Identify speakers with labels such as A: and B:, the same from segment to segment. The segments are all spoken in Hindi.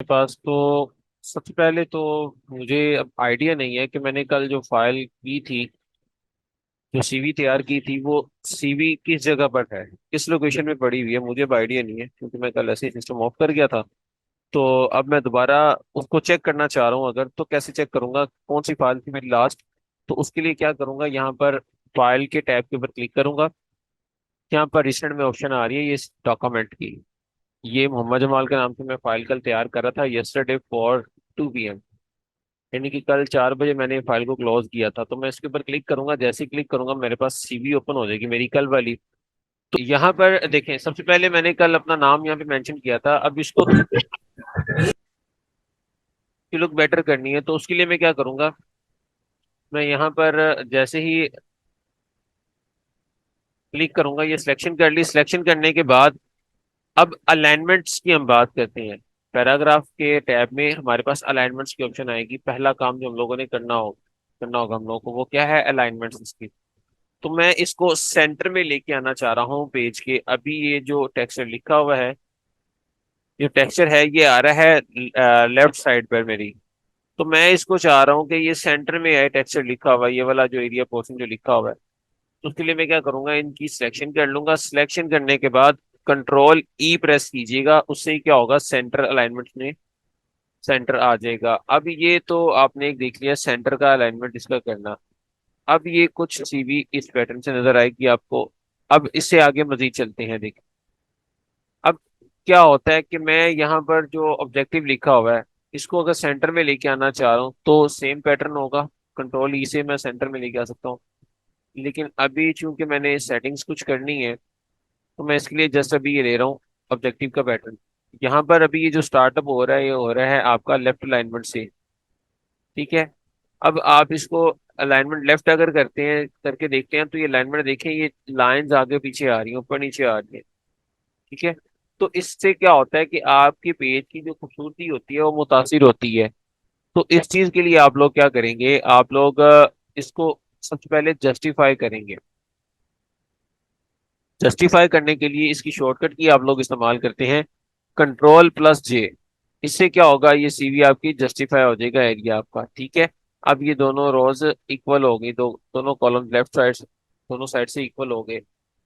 A: मेरे पास तो सबसे पहले तो मुझे अब आइडिया नहीं है कि मैंने कल जो फाइल की थी, जो सीवी तैयार की थी, वो सीवी किस जगह पर है, किस लोकेशन में पड़ी हुई है। मुझे अब आइडिया नहीं है क्योंकि मैं कल ऐसे ही सिस्टम ऑफ कर गया था। तो अब मैं दोबारा उसको चेक करना चाह रहा हूँ। अगर तो कैसे चेक करूंगा, कौन सी फाइल थी मेरी लास्ट? तो उसके लिए क्या करूंगा, यहाँ पर फाइल के टैब के ऊपर क्लिक करूंगा। यहाँ पर रिसेंट में ऑप्शन आ रही है ये डॉक्यूमेंट की। ये मोहम्मद जमाल के नाम से मैं फाइल कल तैयार कर रहा था, यस्टरडे फॉर 2 PM, यानी कि कल 4 बजे मैंने फाइल को क्लोज किया था। तो मैं इसके ऊपर क्लिक करूंगा, जैसे ही क्लिक करूंगा मेरे पास सीवी ओपन हो जाएगी मेरी कल वाली। तो यहाँ पर देखें, सबसे पहले मैंने कल अपना नाम यहाँ पे मेंशन किया था। अब इसको लुक बेटर करनी है तो उसके लिए मैं क्या करूंगा, मैं यहाँ पर जैसे ही क्लिक करूंगा, ये सिलेक्शन कर ली। सिलेक्शन करने के बाद अब अलाइनमेंट्स की हम बात करते हैं। पैराग्राफ के टैब में हमारे पास अलाइनमेंट्स की ऑप्शन आएगी। पहला काम जो हम लोगों ने करना होगा हम लोगों को, वो क्या है? अलाइनमेंट्स इसकी। तो मैं इसको सेंटर में लेके आना चाह रहा हूँ पेज के। अभी ये जो टेक्सचर लिखा हुआ है, जो टेक्सचर है, ये आ रहा है लेफ्ट साइड पर मेरी। तो मैं इसको चाह रहा हूँ कि ये सेंटर में आए। टेक्सचर लिखा हुआ है, ये वाला जो एरिया पोर्शन जो लिखा हुआ है। तो उसके लिए मैं क्या करूंगा, इनकी सिलेक्शन कर लूंगा। सिलेक्शन करने के बाद कंट्रोल E प्रेस कीजिएगा, उससे ही क्या होगा, सेंटर अलाइनमेंट में सेंटर आ जाएगा। अब ये तो आपने एक देख लिया सेंटर का अलाइनमेंट इसका करना। अब ये कुछ सीवी इस पैटर्न से नजर आएगी आपको। अब इससे आगे मजीद चलते हैं। देखिए अब क्या होता है कि मैं यहाँ पर जो ऑब्जेक्टिव लिखा हुआ है, इसको अगर सेंटर में लेके आना चाह रहा हूँ तो सेम पैटर्न होगा। कंट्रोल E से मैं सेंटर में लेके आ सकता हूँ। लेकिन अभी चूंकि मैंने सेटिंग्स कुछ करनी है, तो मैं इसके लिए जस्ट अभी ये ले रहा हूँ ऑब्जेक्टिव का पैटर्न। यहाँ पर अभी ये जो स्टार्टअप हो रहा है, ये हो रहा है आपका लेफ्ट अलाइनमेंट से। ठीक है। अब आप इसको अलाइनमेंट लेफ्ट अगर करते हैं, करके देखते हैं, तो ये अलाइनमेंट देखें, ये लाइंस आगे पीछे आ रही हैं, ऊपर नीचे आ रही हैं। ठीक है। तो इससे क्या होता है कि आपके पेज की जो खूबसूरती होती है वो मुतासिर होती है। तो इस चीज के लिए आप लोग क्या करेंगे, आप लोग इसको सबसे पहले जस्टिफाई करेंगे। जस्टिफाई करने के लिए इसकी शॉर्टकट की आप लोग इस्तेमाल करते हैं, Ctrl+J। इससे क्या होगा, ये सीवी आपकी जस्टिफाई हो जाएगा, एरिया आपका। ठीक है। अब ये दोनों रोज इक्वल हो गई, दोनों कॉलम लेफ्ट साइड, दोनों साइड से इक्वल हो गए।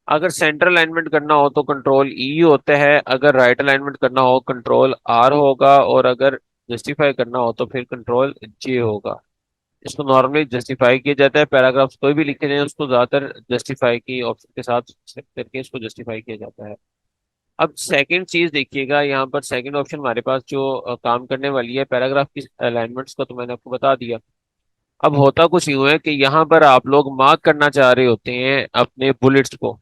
A: अगर सेंटर अलाइनमेंट करना हो तो कंट्रोल E होता है, अगर राइट अलाइनमेंट करना हो कंट्रोल R होगा, और अगर जस्टिफाई करना हो तो फिर कंट्रोल J होगा। इसको नॉर्मली जस्टिफाई किया जाता है, पैराग्राफ्स कोई भी लिखे जाए उसको ज्यादातर जस्टिफाई की ऑप्शन के साथ select करके इसको जस्टिफाई किया जाता है। अब सेकंड चीज देखिएगा, यहाँ पर सेकंड ऑप्शन हमारे पास जो काम करने वाली है पैराग्राफ की अलाइनमेंट्स का, तो मैंने आपको बता दिया। अब होता कुछ यूं है कि यहाँ पर आप लोग मार्क करना चाह रहे होते हैं अपने बुलेट्स को।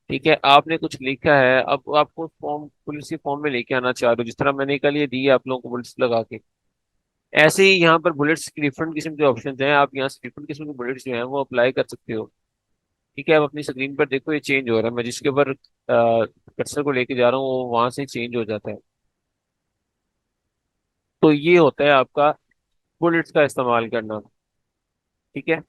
A: ठीक है। आपने कुछ लिखा है, अब आपको फॉर्म पुलिस की फॉर्म में लेके आना चाह रहे हो, जिस तरह मैंने कल ये दी है आप लोगों को बुलेट्स लगा के। ऐसे ही यहाँ पर बुलेट्स की डिफरेंट किस्म के ऑप्शन हैं, आप यहाँ से डिफरेंट किस्म के बुलेट्स जो हैं वो अप्लाई कर सकते हो। ठीक है। अब अपनी स्क्रीन पर देखो, ये चेंज हो रहा है। मैं जिसके ऊपर कर्सर को लेके जा रहा हूँ वो वहां से चेंज हो जाता है। तो ये होता है आपका बुलेट्स का इस्तेमाल करना। ठीक है।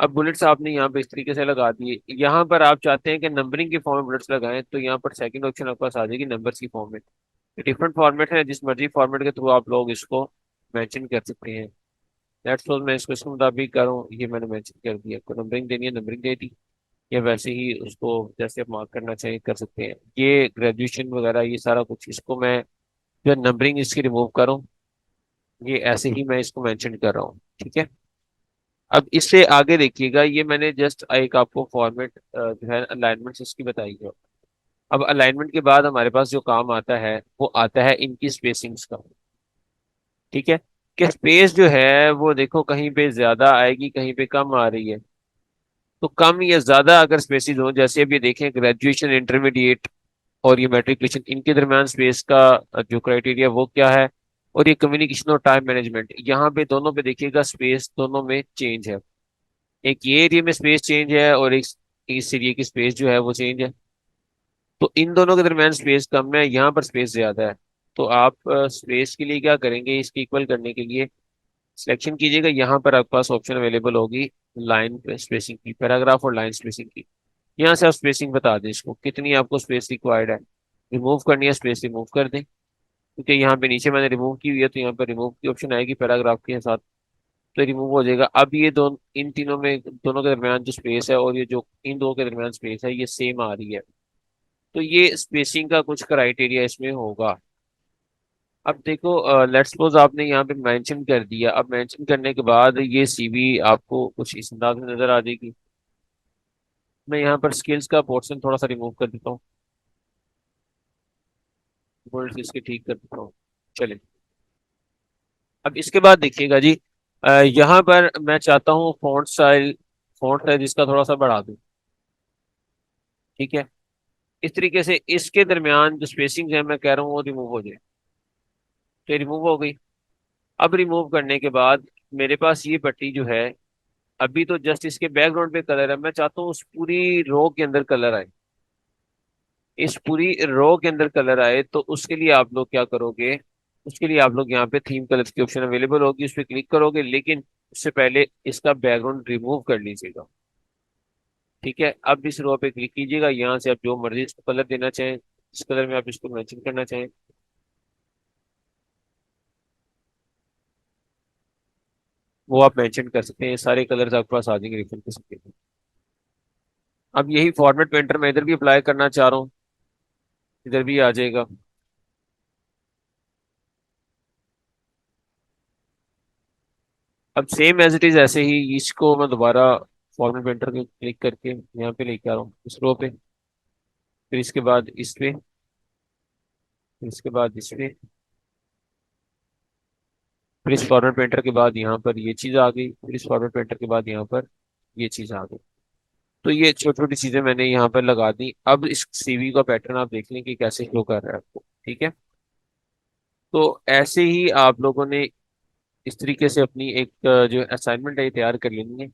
A: अब बुलेट्स आपने यहाँ पे इस तरीके से लगा दिए। यहाँ पर आप चाहते हैं कि नंबरिंग के फॉर्म में बुलेट्स लगाएं, तो यहाँ पर सेकंड ऑप्शन आपके पास आ जाएगी नंबर्स की फॉर्म में। डिफरेंट फॉर्मेट है, जिस मर्जी फॉर्मेट के थ्रू आप लोग इसको मेंशन कर सकते हैं। लेट्स सपोज मैं इसको इसके मुताबिक करूँ, ये मैंने मेंशन कर दिया। आपको नंबरिंग देनी है, नंबरिंग दे दी। या वैसे ही उसको जैसे आप मार्क करना चाहिए कर सकते हैं। ये ग्रेजुएशन वगैरह ये सारा कुछ, इसको मैं जो नंबरिंग इसकी रिमूव करूँ, ये ऐसे ही मैं इसको मेंशन कर रहा हूँ। ठीक है। अब इससे आगे देखिएगा, ये मैंने जस्ट एक आपको फॉर्मेट जो है अलाइनमेंट इसकी बताई है। अब अलाइनमेंट के बाद हमारे पास जो काम आता है वो आता है इनकी स्पेसिंग्स का। ठीक है। कि स्पेस जो है वो देखो, कहीं पे ज्यादा आएगी, कहीं पे कम आ रही है। तो कम या ज्यादा अगर स्पेसिस हो, जैसे अब ये देखें ग्रेजुएशन, इंटरमीडिएट और ये मेट्रिकुलेशन, इनके दरमियान स्पेस का जो क्राइटेरिया वो क्या है, और ये कम्युनिकेशन और टाइम मैनेजमेंट, यहाँ पे दोनों पे देखिएगा स्पेस दोनों में चेंज है। एक ये एरिया में स्पेस चेंज है, और एक इस एरिया की स्पेस जो है वो चेंज है। तो इन दोनों के दरमियान स्पेस कम है, यहाँ पर स्पेस ज्यादा है। तो आप स्पेस के लिए क्या करेंगे, इसके इक्वल करने के लिए सिलेक्शन कीजिएगा। यहाँ पर आपके पास ऑप्शन अवेलेबल होगी लाइन स्पेसिंग की, पैराग्राफ और लाइन स्पेसिंग की। यहाँ से आप स्पेसिंग बता दें इसको कितनी आपको स्पेस रिक्वायर्ड है। रिमूव करनी है स्पेस, रिमूव कर दें। क्योंकि यहाँ पे नीचे मैंने रिमूव की हुई है, तो यहाँ पे रिमूव की ऑप्शन आएगी पैराग्राफ के साथ, तो रिमूव हो जाएगा। अब ये दोनों, इन तीनों में दोनों के दरमियान जो स्पेस है और ये जो इन दो के दरमियान स्पेस है ये सेम आ रही है। तो ये स्पेसिंग का कुछ क्राइटेरिया इसमें होगा। अब देखो, लेट्स सपोज आपने यहाँ पे मेंशन कर दिया। अब मेंशन करने के बाद ये सीवी आपको कुछ इस अंदाज में नजर आ जाएगी। मैं यहाँ पर स्किल्स का पोर्शन थोड़ा सा रिमूव कर देता हूँ, बोल्ड इसके ठीक कर देता हूँ। चलिए, अब इसके बाद देखिएगा जी, यहाँ पर मैं चाहता हूँ फॉन्ट साइज इसका थोड़ा सा बढ़ा दूँ। ठीक है, इस तरीके से इसके दरमियान जो स्पेसिंग है मैं कह रहा हूँ वो रिमूव हो जाए। तो रिमूव हो गई। अब रिमूव करने के बाद मेरे पास ये पट्टी जो है, अभी तो जस्ट इसके बैकग्राउंड पे कलर है, मैं चाहता हूँ उस पूरी रो के अंदर कलर आए। इस पूरी रो के अंदर कलर आए तो उसके लिए आप लोग क्या करोगे, उसके लिए आप लोग यहाँ पे थीम कलर की ऑप्शन अवेलेबल होगी, उस पर क्लिक करोगे, लेकिन उससे पहले इसका बैकग्राउंड रिमूव कर लीजिएगा। ठीक है, अब इस रो पे क्लिक कीजिएगा, यहाँ से आप जो मर्जी इसको कलर देना चाहें, इस कलर में आप इसको मेंशन करना चाहें, वो आप मेंशन कर सकते हैं। ये सारे कलर्स आपके पास आ जाएंगे डिफरेंट किस्म के। अब यही फॉर्मेट पेंटर मैं इधर भी अप्लाई करना चाह रहा हूँ, इधर भी आ जाएगा। अब सेम एज इट इज ऐसे ही इसको मैं दोबारा फॉर्मेट पेंटर पे क्लिक करके यहाँ पे लेके आ रहा हूँ इस रो पे, फिर इसके बाद इस पे, फिर इसके बाद इस पे, फिर इस फॉर्मेट पेंटर के बाद यहाँ पर ये चीज़ आ गई, फिर इस फॉर्मेट पेंटर के बाद यहाँ पर ये चीज़ आ गई। तो ये छोटी छोटी चीज़ें मैंने यहाँ पर लगा दी। अब इस सीवी का पैटर्न आप देख लें कि कैसे फ्लो कर रहा है आपको। ठीक है, तो ऐसे ही आप लोगों ने इस तरीके से अपनी एक जो असाइनमेंट है ये तैयार कर लेनी है।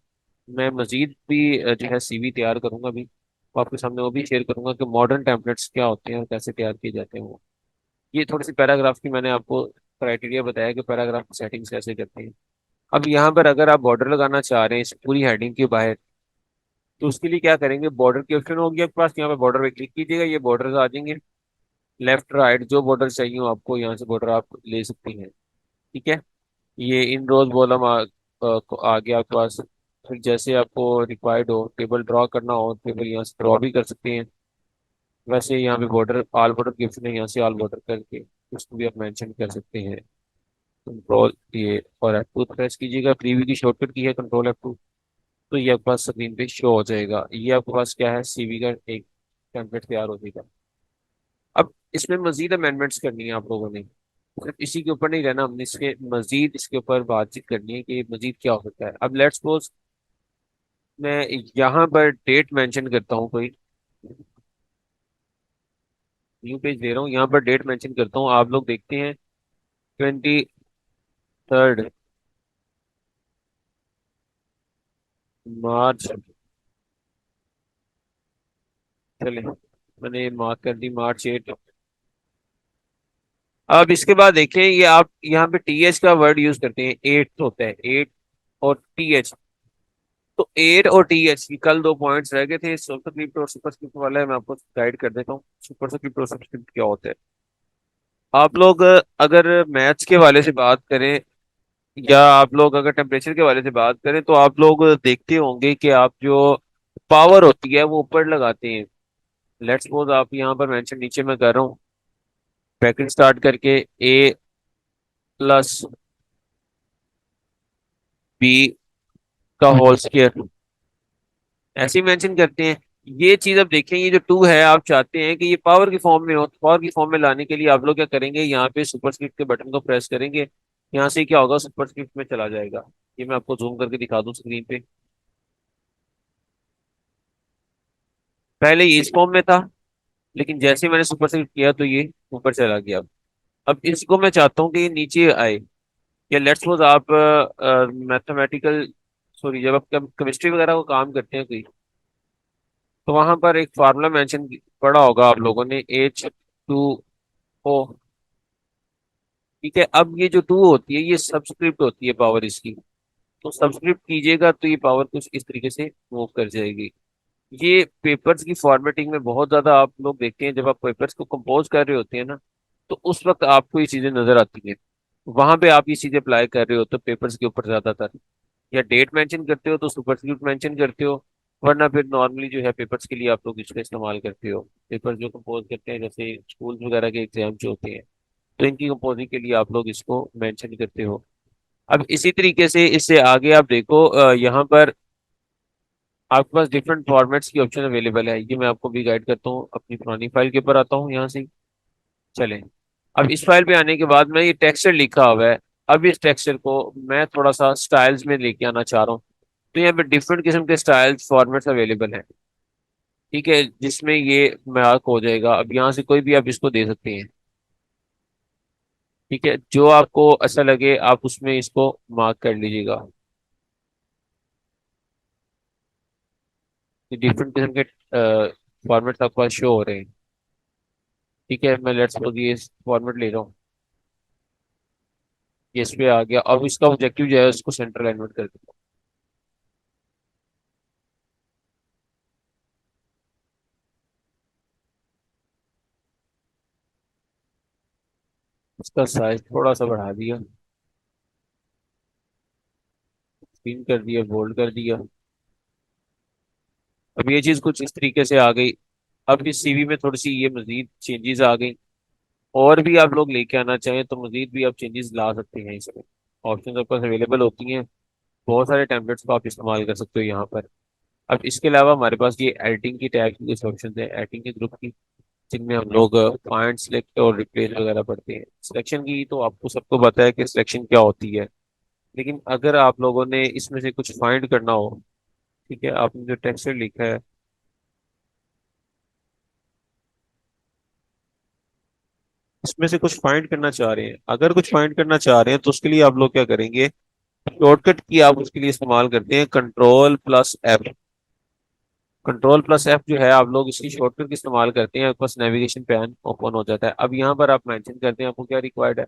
A: मैं मजीद भी जो है सीवी तैयार करूंगा अभी, तो आपके सामने वो भी शेयर करूंगा कि मॉडर्न टेम्पलेट्स क्या होते हैं और कैसे तैयार किए जाते हैं वो। ये थोड़ी सी पैराग्राफ की मैंने आपको क्राइटेरिया बताया कि पैराग्राफ की सेटिंग्स कैसे करते हैं। अब यहाँ पर अगर आप बॉर्डर लगाना चाह रहे हैं इस पूरी हेडिंग के बाहर, तो उसके लिए क्या करेंगे, बॉर्डर की ऑप्शन होगी आपके पास, यहाँ पे बॉर्डर पे क्लिक कीजिएगा, ये बॉर्डर आ जाएंगे। लेफ्ट राइट जो बॉर्डर चाहिए हो आपको, यहाँ से बॉर्डर आप ले सकती हैं। ठीक है, ये इन रोज कॉलम आ गया आपके पास। फिर जैसे आपको रिक्वायर्ड हो टेबल ड्रॉ करना हो, टेबल यहाँ से ड्रॉ भी कर सकते हैं। वैसे यहाँ पे बॉर्डर ऑल बॉर्डर की ऑप्शन है, यहाँ से ऑल बॉर्डर करके उसको भी आप मेंशन कर सकते हैं। कंट्रोल ये और F2 प्रेस कीजिएगा, प्रीव्यू की शॉर्टकट की है कंट्रोल F2। तो ये आपके पास स्क्रीन पे शो हो जाएगा। ये आपके पास क्या है, सीवी का एक टेम्पलेट तैयार हो जाएगा। अब इसमें मजीद अमेंडमेंट्स करनी है आप लोगों ने, सिर्फ इसी के ऊपर नहीं रहना, हमने इसके मजीद इसके ऊपर बातचीत करनी है कि मजीद क्या हो सकता है। अब लेट्स सपोज मैं यहाँ पर डेट मेंशन करता हूँ, कोई न्यू पेज दे रहा हूँ, यहाँ पर डेट मेंशन करता हूँ, आप लोग देखते हैं 23 मार्च। चले, मैंने मार्क कर दी March 8। अब इसके बाद देखें, ये आप यहाँ पे TH का वर्ड यूज करते हैं, एट होता है, एट और TH। तो एट और TH की कल दो पॉइंट्स रह गए थे, सुपरस्क्रिप्ट और सुपरस्क्रिप्ट वाला है, मैं आपको गाइड कर देता हूँ सुपरस्क्रिप्ट और सबस्क्रिप्ट क्या होता है। आप लोग अगर मैथ्स के वाले से बात करें, या आप लोग अगर टेम्परेचर के वाले से बात करें, तो आप लोग देखते होंगे कि आप जो पावर होती है वो ऊपर लगाते हैं। लेट्स सपोज आप यहाँ पर मेंशन नीचे मैं कर रहा हूँ, ब्रैकेट स्टार्ट करके A+B का होल स्क्वायर, ऐसे ही मेंशन करते हैं। ये चीज अब देखें, ये जो टू है आप चाहते हैं कि ये पावर की फॉर्म में हो, तो पावर की फॉर्म में लाने के लिए आप लोग क्या करेंगे, यहाँ पे सुपरस्क्रिप्ट के बटन को प्रेस करेंगे, यहाँ से क्या होगा, सुपरस्क्रिप्ट में चला जाएगा। ये मैं आपको जूम करके दिखा दूं स्क्रीन पे। पहले ये इस फॉर्म में था, लेकिन जैसे ही मैंने सुपरस्क्रिप्ट किया तो ये ऊपर चला गया। अब इसको मैं चाहता हूँ कि ये नीचे आए। या लेट्स सपोज आप मैथमेटिकल, सॉरी, जब आप केमिस्ट्री वगैरह को काम करते हैं कोई, तो वहां पर एक फार्मूला मेंशन पढ़ा होगा आप लोगों ने, H2O। ठीक है, अब ये जो टू होती है ये सबस्क्रिप्ट होती है पावर इसकी। तो सबस्क्रिप्ट कीजिएगा तो ये पावर कुछ इस तरीके से मूव कर जाएगी। ये पेपर्स की फॉर्मेटिंग में बहुत ज्यादा आप लोग देखते हैं, जब आप पेपर्स को कंपोज कर रहे होते हैं ना, तो उस वक्त आपको ये चीजें नजर आती हैं। वहां पे आप ये चीजें अप्लाई कर रहे हो तो पेपर्स के ऊपर ज्यादातर या डेट मेंशन करते हो तो सुपरस्क्रिप्ट मेंशन करते हो, वरना फिर नॉर्मली जो है पेपर्स के लिए आप लोग इसका इस्तेमाल करते हो। पेपर जो कंपोज करते हैं जैसे स्कूल वगैरह के एग्जाम जो होते हैं, तो इनकी कंपोजिंग के लिए आप लोग इसको मेंशन करते हो। अब इसी तरीके से इससे आगे आप देखो, यहाँ पर आपके पास डिफरेंट फॉर्मेट्स की ऑप्शन अवेलेबल है। ये मैं आपको भी गाइड करता हूँ, अपनी पुरानी फाइल के ऊपर आता हूँ यहाँ से। चलें, अब इस फाइल पे आने के बाद मैं ये टेक्सचर लिखा हुआ है। अब इस टेक्सचर को मैं थोड़ा सा स्टाइल्स में लेके आना चाह रहा हूँ। तो यहाँ पे डिफरेंट किस्म के स्टाइल्स फॉर्मेट्स अवेलेबल हैं, ठीक है, जिसमें ये मार्क हो जाएगा। अब यहाँ से कोई भी आप इसको दे सकते हैं, ठीक है, जो आपको अच्छा लगे आप उसमें इसको मार्क कर लीजिएगा। ये डिफरेंट किस्म के फॉर्मेट्स आपके पास शो हो रहे हैं, ठीक है। मैं लेट्स सपोज ये फॉर्मेट ले रहा हूँ, ये इस पे आ गया। अब इसका ऑब्जेक्टिव जो है उसको सेंटर अलाइनमेंट कर देता हूँ। इसका साइज थोड़ा सा बढ़ा दिया, स्क्रीन कर दिया, बोल्ड कर दिया। अब ये चीज कुछ इस तरीके से आ गई। अब इस सीवी में थोड़ी सी ये मजीद चेंजेस आ गई। और भी आप लोग लेके आना चाहें तो मजीद भी आप चेंजेस ला सकते हैं इसमें। ऑप्शन आपके पास अवेलेबल होती हैं, बहुत सारे टेम्पलेट्स को आप इस्तेमाल कर सकते हो यहाँ पर। अब इसके अलावा हमारे पास ये एडिटिंग की टैब की कुछ ऑप्शन है, एडिटिंग के ग्रुप की, जिनमें हम लोग पॉइंट सिलेक्ट और रिप्लेस वगैरह पढ़ते हैं। सिलेक्शन की तो आपको सबको पता है कि सिलेक्शन क्या होती है, लेकिन अगर आप लोगों ने इसमें से कुछ फाइंड करना हो, ठीक है, आपने जो टेक्स्ट लिखा है, इसमें से कुछ फाइंड करना चाह रहे हैं, अगर कुछ फाइंड करना चाह रहे हैं तो उसके लिए आप लोग क्या करेंगे, शॉर्टकट की आप उसके लिए इस्तेमाल करते हैं कंट्रोल+F। कंट्रोल प्लस एफ जो है आप लोग इसकी शॉर्टकट इस्तेमाल करते हैं, आपके पास नेविगेशन पैन ओपन हो जाता है। अब यहाँ पर आप मेंशन करते हैं आपको क्या रिक्वायर्ड है।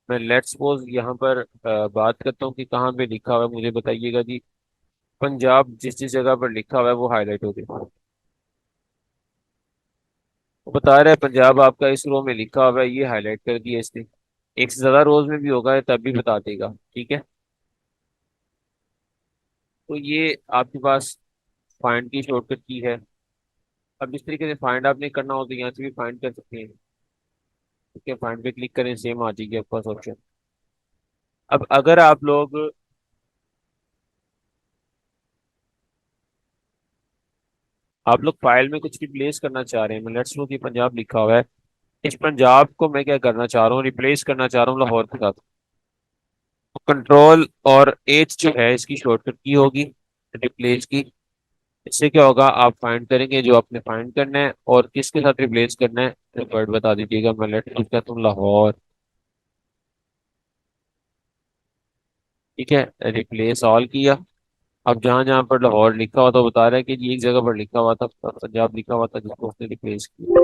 A: मैं लेट्स सपोज यहाँ पर बात करता हूँ कि कहाँ पे लिखा हुआ है, मुझे बताइएगा जी। पंजाब जिस जिस जगह पर लिखा हुआ है वो हाईलाइट हो गया। वो बता रहा है पंजाब आपका इस रो में लिखा हुआ है, ये हाईलाइट कर दिया इसने। एक से ज्यादा रोज में भी होगा तब भी बता देगा, ठीक है। तो ये आपके पास फाइंड की शॉर्टकट की है। अब इस तरीके से फाइंड आपने करना हो तो यहाँ से भी फाइंड कर सकते हैं, ठीक है। फाइंड पे क्लिक करें, सेम आ जाएगी आपके पास ऑप्शन। अब अगर आप लोग फाइल में कुछ रिप्लेस करना चाह रहे हैं, मैं लेट्स लो कि पंजाब लिखा हुआ है, इस पंजाब को मैं क्या करना चाह रहा हूँ, रिप्लेस करना चाह रहा हूँ लाहौर के साथ। कंट्रोल और H जो है इसकी शॉर्टकट की होगी, रिप्लेस की। इससे क्या होगा, आप फाइंड करेंगे जो आपने फाइंड करना है और किसके साथ रिप्लेस करना है, वर्ड बता दीजिएगा। मैं लेट्स लिखता हूँ लाहौर, ठीक है, रिप्लेस ऑल किया। अब जहां जहां पर लाहौर लिखा हुआ था बता रहा है कि ये एक जगह पर लिखा हुआ था पंजाब लिखा हुआ था जिसको उसने रिप्लेस किया।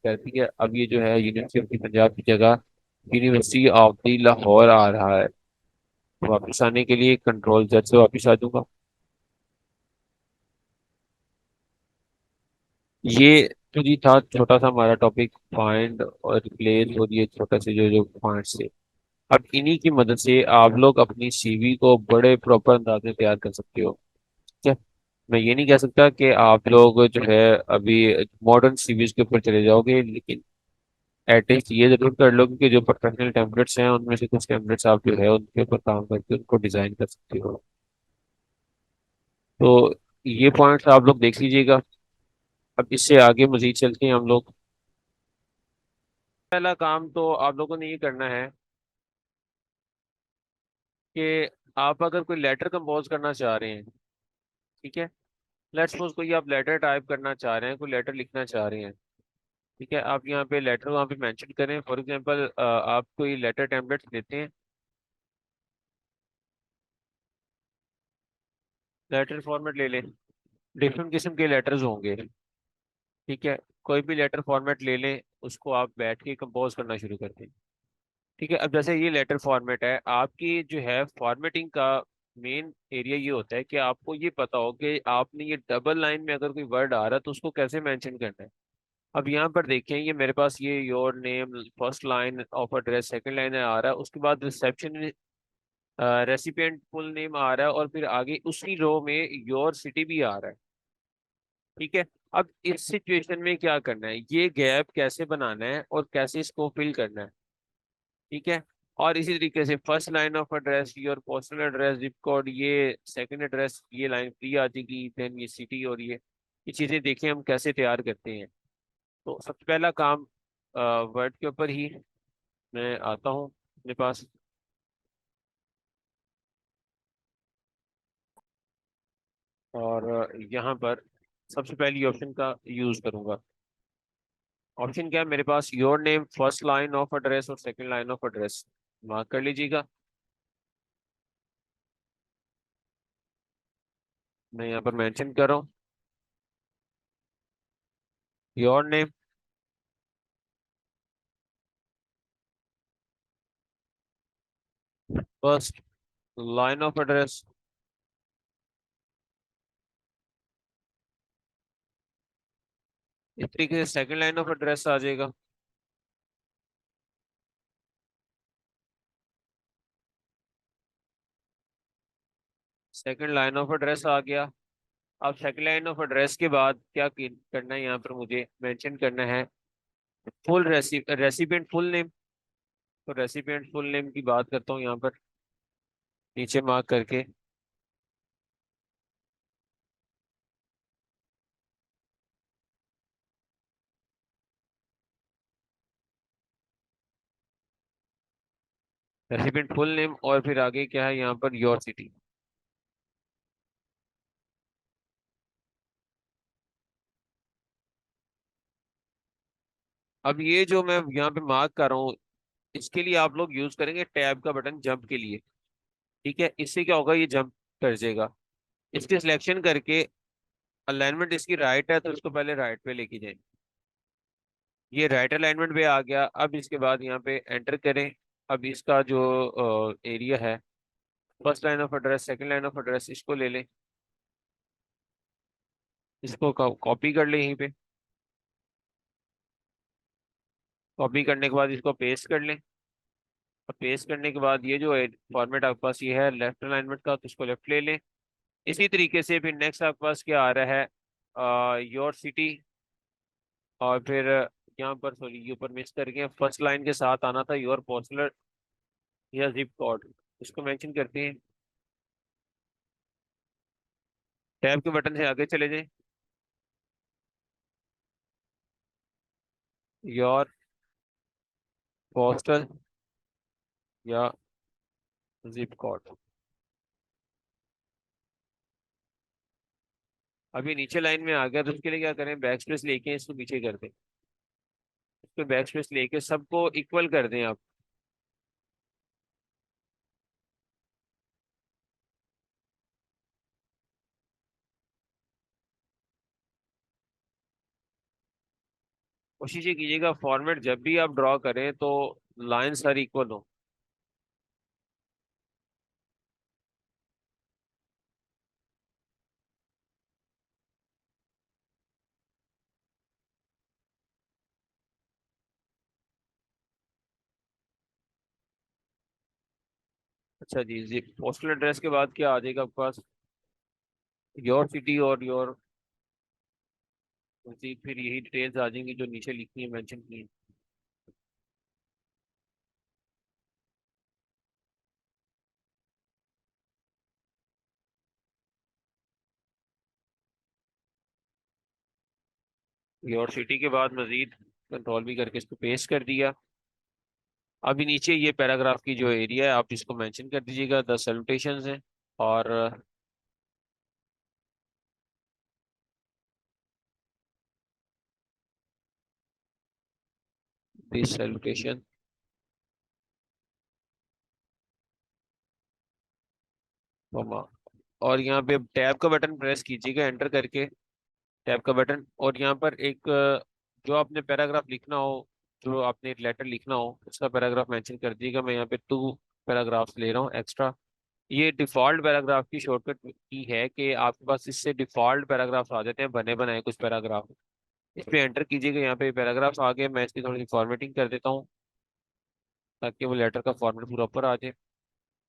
A: कहती है अब ये जो है यूनिवर्सिटी ऑफ पंजाब की जगह यूनिवर्सिटी ऑफ दी लाहौर आ रहा है। वापस आने के लिए कंट्रोल जेड से वापस आ जाऊंगा। ये तो जी था छोटा सा हमारा टॉपिक, फाइंड और रिप्लेस और ये छोटा से जो जो पॉइंट्स थे। अब इन्हीं की मदद से आप लोग अपनी सीवी को बड़े प्रॉपर अंदाज में तैयार कर सकते हो, ठीक है। मैं ये नहीं कह सकता कि आप लोग जो है अभी मॉडर्न सीवीज के ऊपर चले जाओगे, लेकिन एटलीस्ट ये जरूर कर लो कि जो प्रोफेशनल टेम्पलेट्स हैं उनमें से कुछ टेम्पलेट्स आप जो है उनके ऊपर काम करके उनको डिजाइन कर सकते हो। तो ये पॉइंट्स आप लोग देख लीजिएगा। अब इससे आगे मजीद चलते हैं हम लोग। पहला काम तो आप लोगों ने ये करना है कि आप अगर कोई लेटर कंपोज करना चाह रहे हैं, ठीक है, लेट्स सपोज कोई आप लेटर टाइप करना चाह रहे हैं, कोई लेटर लिखना चाह रहे हैं, ठीक है, आप यहाँ पे लेटर वहाँ पे मेंशन करें। फॉर एग्जांपल आप कोई लेटर टेम्पलेट्स लेते हैं, लेटर फॉर्मेट ले लें, डिफरेंट किस्म के लेटर्स होंगे, ठीक है। कोई भी लेटर फॉर्मेट ले लें, उसको आप बैठ के कंपोज करना शुरू करते हैं, ठीक है। अब जैसे ये लेटर फॉर्मेट है, आपकी जो है फॉर्मेटिंग का मेन एरिया ये होता है कि आपको ये पता हो कि आपने ये डबल लाइन में अगर कोई वर्ड आ रहा है तो उसको कैसे मेंशन करना है। अब यहाँ पर देखें, ये मेरे पास ये your name first line of address second line आ रहा है, उसके बाद रिसेप्शन रेसिपिएंट फुल नेम आ रहा है, और फिर आगे उसी रो में योर सिटी भी आ रहा है। ठीक है। अब इस सिचुएशन में क्या करना है, ये गैप कैसे बनाना है और कैसे इसको फिल करना है। ठीक है। और इसी तरीके से first line of address your postal address zip code, ये सेकंड एड्रेस, ये लाइन फ्री आ जाएगी, देन ये सिटी, और ये चीजें देखें हम कैसे तैयार करते हैं। तो सबसे पहला काम वर्ड के ऊपर ही मैं आता हूँ अपने पास, और यहाँ पर सबसे पहली ऑप्शन का यूज करूंगा। ऑप्शन क्या है मेरे पास, your name first line of address और second line of address. Mark कर लीजिएगा। मैं यहाँ पर मेंशन कर रहा हूँ your name first line of address, इस तरीके से सेकंड लाइन ऑफ एड्रेस आ जाएगा। सेकंड लाइन ऑफ एड्रेस आ गया। अब सेकंड लाइन ऑफ एड्रेस के बाद क्या करना है, यहाँ पर मुझे मेंशन करना है फुल रेसिपिएंट फुल नेम। तो रेसिपिएंट फुल नेम की बात करता हूँ यहाँ पर, नीचे मार्क करके। रेसिपिएंट फुल नेम, और फिर आगे क्या है यहाँ पर, योर सिटी। अब ये जो मैं यहाँ पे मार्क कर रहा हूँ, इसके लिए आप लोग यूज करेंगे टैब का बटन जंप के लिए। ठीक है, इससे क्या होगा, ये जंप कर जाएगा। इसके सिलेक्शन करके अलाइनमेंट इसकी राइट है तो इसको पहले राइट पे लेके जाएं। ये राइट अलाइनमेंट पे आ गया। अब इसके बाद यहाँ पे एंटर करें। अब इसका जो एरिया है, first line of address second line of address, इसको ले लें, इसको कॉपी कर लें यहीं पे। कॉपी करने के बाद इसको पेस्ट कर लें। और पेस्ट करने के बाद ये जो फॉर्मेट आपके पास ये है लेफ्ट अलाइनमेंट का, तो इसको लेफ्ट ले लें। इसी तरीके से फिर नेक्स्ट आपके पास क्या आ रहा है, योर सिटी, और फिर यहाँ पर सॉरी ये ऊपर मिस कर गए, फर्स्ट लाइन के साथ आना था योर पोस्टल या जिप कोड। इसको मेंशन करते हैं, टैब के बटन से आगे चले जाएं, योर पोस्टल या जिप कोड। अभी नीचे लाइन में आ गया, तो उसके लिए क्या करें, बैक स्पेस लेके इसको पीछे कर दें। इसको बैक स्पेस लेके सबको इक्वल कर दें आप। कोशिश ये कीजिएगा फॉर्मेट जब भी आप ड्रॉ करें तो लाइन सारी इक्वल हो। अच्छा जी जी, पोस्टल एड्रेस के बाद क्या आ जाएगा आपके पास, योर सिटी और योर जी, फिर यही डिटेल्स आ जाएंगी जो नीचे लिखी है, मेंशन की है। योर सिटी के बाद मजीद कंट्रोल भी करके इसको पेस्ट कर दिया। अभी नीचे ये पैराग्राफ की जो एरिया है आप इसको मेंशन कर दीजिएगा, द सैल्यूटेशंस है। और दिस सैल्यूटेशन, और यहाँ पे टैब का बटन प्रेस कीजिएगा एंटर करके, टैब का बटन, और यहाँ पर एक जो आपने पैराग्राफ लिखना हो, जो आपने लेटर लिखना हो उसका पैराग्राफ मेंशन कर दीजिएगा। मैं यहाँ पे 2 पैराग्राफ्स ले रहा हूँ एक्स्ट्रा। ये डिफॉल्ट पैराग्राफ की शॉर्टकट की है कि आपके पास इससे डिफॉल्ट पैराग्राफ आ जाते हैं, बने बनाए कुछ पैराग्राफ। इस पे एंटर कीजिएगा, यहाँ पे पैराग्राफ्स आ गए, मैं इसकी थोड़ी सी फॉर्मेटिंग कर देता हूँ ताकि वो लेटर का फॉर्मेट पूरा ऊपर आ जाए।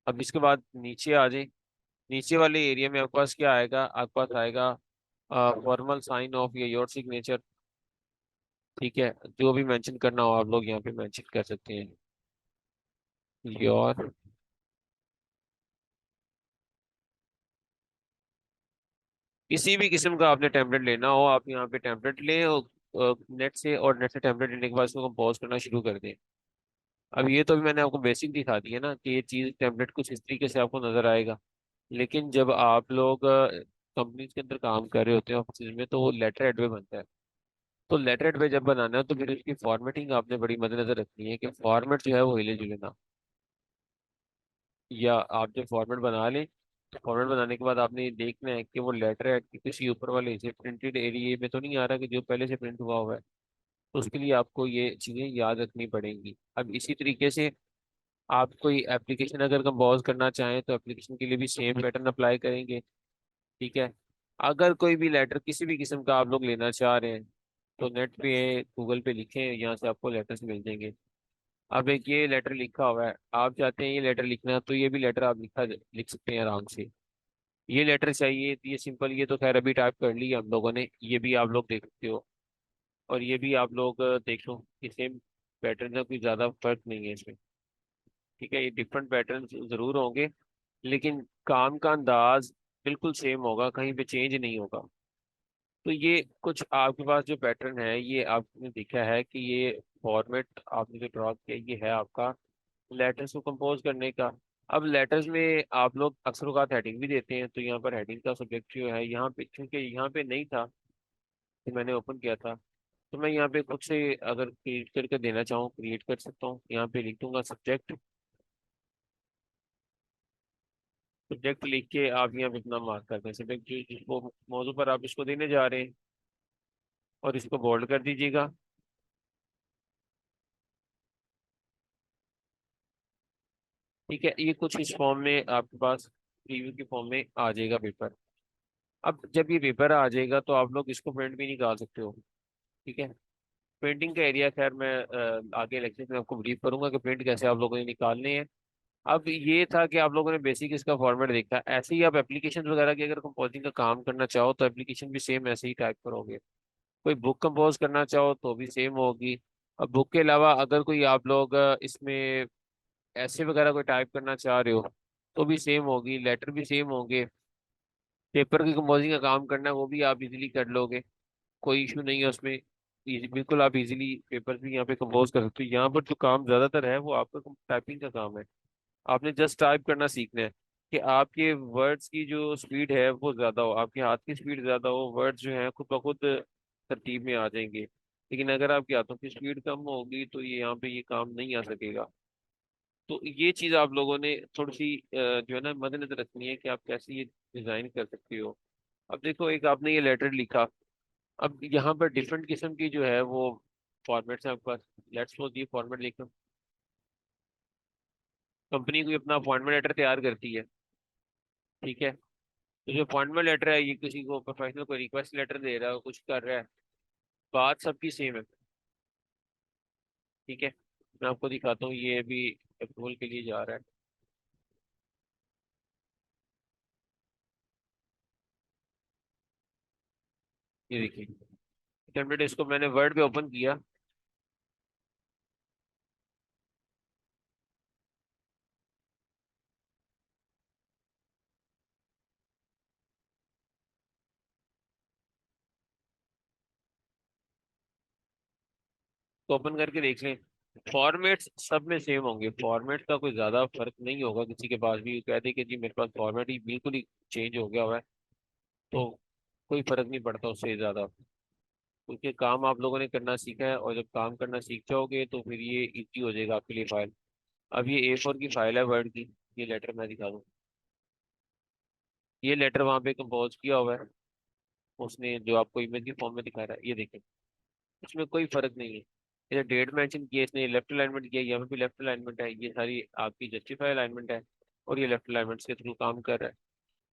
A: अब इसके बाद नीचे आ जाए। नीचे वाले एरिया में आपके पास क्या आएगा, आपके पास आएगा फॉर्मल साइन ऑफ या योर सिग्नेचर। ठीक है, जो भी मेंशन करना हो आप लोग यहाँ पे मेंशन कर सकते हैं। योर, किसी भी किस्म का आपने टेम्पलेट लेना हो आप यहाँ पे टेम्पलेट लें और नेट से, और नेट से टेम्पलेट लेने के बाद उसको कंपोज करना शुरू कर दें। अब ये तो भी मैंने आपको बेसिक दिखा दी है ना कि ये चीज़ टेम्पलेट कुछ इस तरीके से आपको नजर आएगा। लेकिन जब आप लोग कंपनीज के अंदर काम कर रहे होते हैं ऑफिस में, तो वो लेटर हेड पे बनता है। तो लेटर हेड पे जब बनाना है तो फिर उसकी फॉर्मेटिंग आपने बड़ी मद्देनजर रखनी है कि फॉर्मेट जो है वो हिले जुले ना। या आप जब फॉर्मेट बना लें तो फॉर्मेट बनाने के बाद आपने ये देखना है कि वो लेटर हेड के किसी ऊपर वाले हिस्से प्रिंटेड एरिया में तो नहीं आ रहा कि जो पहले से प्रिंट हुआ हुआ है। तो उसके लिए आपको ये चीज़ें याद रखनी पड़ेंगी। अब इसी तरीके से आप कोई एप्लीकेशन अगर कंपोज करना चाहें तो एप्लीकेशन के लिए भी सेम पैटर्न अप्लाई करेंगे। ठीक है। अगर कोई भी लेटर किसी भी किस्म का आप लोग लेना चाह रहे हैं तो नेट पे गूगल पे लिखें, यहाँ से आपको लेटर्स मिल जाएंगे। अब एक ये लेटर लिखा हुआ है, आप चाहते हैं ये लेटर लिखना, तो ये भी लेटर आप लिख सकते हैं आराम से। ये लेटर चाहिए तो ये सिंपल, ये तो खैर अभी टाइप कर ली हम लोगों ने, ये भी आप लोग देख सकते हो। और ये भी आप लोग देख लो कि सेम पैटर्न का कोई ज़्यादा फर्क नहीं है इसमें। ठीक है, ये डिफरेंट पैटर्न ज़रूर होंगे लेकिन काम का अंदाज बिल्कुल सेम होगा, कहीं पे चेंज नहीं होगा। तो ये कुछ आपके पास जो पैटर्न है ये आपने देखा है कि ये फॉर्मेट आपने जो ड्रॉ किया ये है आपका लेटर्स को कंपोज करने का। अब लेटर्स में आप लोग अक्सर औक़ात हेडिंग भी देते हैं, तो यहाँ पर हेडिंग का सब्जेक्ट जो है यहाँ पे, क्योंकि यहाँ पे नहीं था कि मैंने ओपन किया था, तो मैं यहाँ पे खुद से अगर क्रिएट करके देना चाहूँ क्रिएट कर सकता हूँ। यहाँ पे लिख दूंगा सब्जेक्ट। सब्जेक्ट लिख के आप यहाँ पे अपना मार्क कर दें, सब्जेक्ट जिसको मौजू पर आप इसको देने जा रहे हैं, और इसको बोल्ड कर दीजिएगा। ठीक है, ये कुछ इस फॉर्म में आपके पास प्रीव्यू के फॉर्म में आ जाएगा पेपर। अब जब ये पेपर आ जाएगा तो आप लोग इसको प्रिंट भी निकाल सकते हो। ठीक है। प्रिंटिंग का एरिया खैर मैं आगे लेक्चर में आपको ब्रीफ करूंगा कि प्रिंट कैसे आप लोगों ने निकालने हैं। अब ये था कि आप लोगों ने बेसिक इसका फॉर्मेट देखा, ऐसे ही आप एप्लीकेशन वगैरह की अगर कंपोजिंग का काम करना चाहो तो एप्लीकेशन भी सेम ऐसे ही टाइप करोगे। कोई बुक कंपोज करना चाहो तो भी सेम होगी। अब बुक के अलावा अगर कोई आप लोग इसमें ऐसे वगैरह कोई टाइप करना चाह रहे हो तो भी सेम होगी, लेटर भी सेम होंगे। पेपर की कंपोजिंग का काम करना है वो भी आप इजीली कर लोगे, कोई इशू नहीं है उसमें। बिल्कुल आप इजीली पेपर भी यहाँ पे कंपोज कर सकते हो। यहाँ पर जो काम ज्यादातर है वो आपका टाइपिंग का काम है। आपने जस्ट टाइप करना सीखना है कि आपके वर्ड्स की जो स्पीड है वो ज्यादा हो, आपके हाथ की स्पीड ज्यादा हो, वर्ड्स जो हैं खुद ब खुद तरतीब में आ जाएंगे। लेकिन अगर आपके हाथों की स्पीड कम होगी तो ये यहाँ पे ये काम नहीं आ सकेगा। तो ये चीज आप लोगों ने थोड़ी सी जो है ना मद्देनजर रखनी है कि आप कैसे ये डिजाइन कर सकते हो। अब देखो, एक आपने ये लेटर लिखा, अब यहाँ पर डिफरेंट किस्म की जो है वो फॉर्मेट्स हैं आपके पास। लेट्स सपोज ये फॉर्मेट लिखो, कंपनी कोई अपना अपॉइंटमेंट लेटर तैयार करती है। ठीक है, तो जो अपॉइंटमेंट लेटर है ये किसी को प्रोफेशनल को रिक्वेस्ट लेटर दे रहा है, कुछ कर रहा है, बात सबकी सेम है। ठीक है, मैं आपको दिखाता हूँ, ये भी अप्रूवल के लिए जा रहा है। ये देखिए, टेम्पलेट इसको मैंने वर्ड पे ओपन किया, तो ओपन करके देख लें। फॉर्मेट्स सब में सेम होंगे, फॉर्मेट का कोई ज्यादा फर्क नहीं होगा। किसी के पास भी कह दे कि जी मेरे पास फॉर्मेट ही बिल्कुल ही चेंज हो गया हुआ है, तो कोई फर्क नहीं पड़ता उससे ज्यादा, क्योंकि काम आप लोगों ने करना सीखा है। और जब काम करना सीख जाओगे तो फिर ये इजी हो जाएगा आपके लिए फाइल। अब ये A4 की फाइल है वर्ड की, ये लेटर मैं दिखा दूँ। ये लेटर वहां पे कंपोज किया हुआ है उसने, जो आपको इमेज के फॉर्म में दिखा रहा है, ये देखें, इसमें कोई फर्क नहीं है। ये डेट मेंशन किया इसने, लेफ्ट अलाइनमेंट किया, यहाँ पे भी लेफ्ट अलाइनमेंट है, ये सारी आपकी जस्टिफाई अलाइनमेंट है। और ये लेफ्ट अलाइनमेंट के थ्रू काम कर रहा है।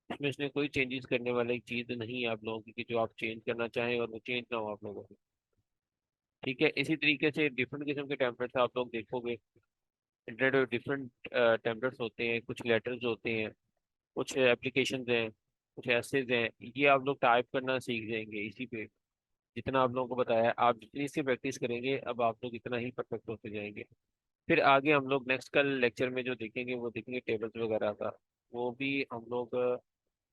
A: इसमें इसने कोई चेंजेस करने वाली चीज नहीं है आप लोगों की कि जो आप चेंज करना चाहें और वो चेंज ना हो आप लोगों को। ठीक है, इसी तरीके से डिफरेंट किस्म के टेम्पलेट्स आप लोग देखोगे। इंटरनेट पे डिफरेंट टेम्पलेट्स होते हैं, कुछ लेटर्स होते हैं, कुछ एप्लीकेशंस हैं, कुछ ऐसेज हैं। ये आप लोग टाइप करना सीख जाएंगे इसी पे। जितना आप लोगों को बताया, आप जितनी इसकी प्रैक्टिस करेंगे अब आप लोग इतना ही परफेक्ट होते जाएंगे। फिर आगे हम लोग नेक्स्ट कल लेक्चर में जो देखेंगे वो देखेंगे टेबल्स वगैरह का। वो भी हम लोग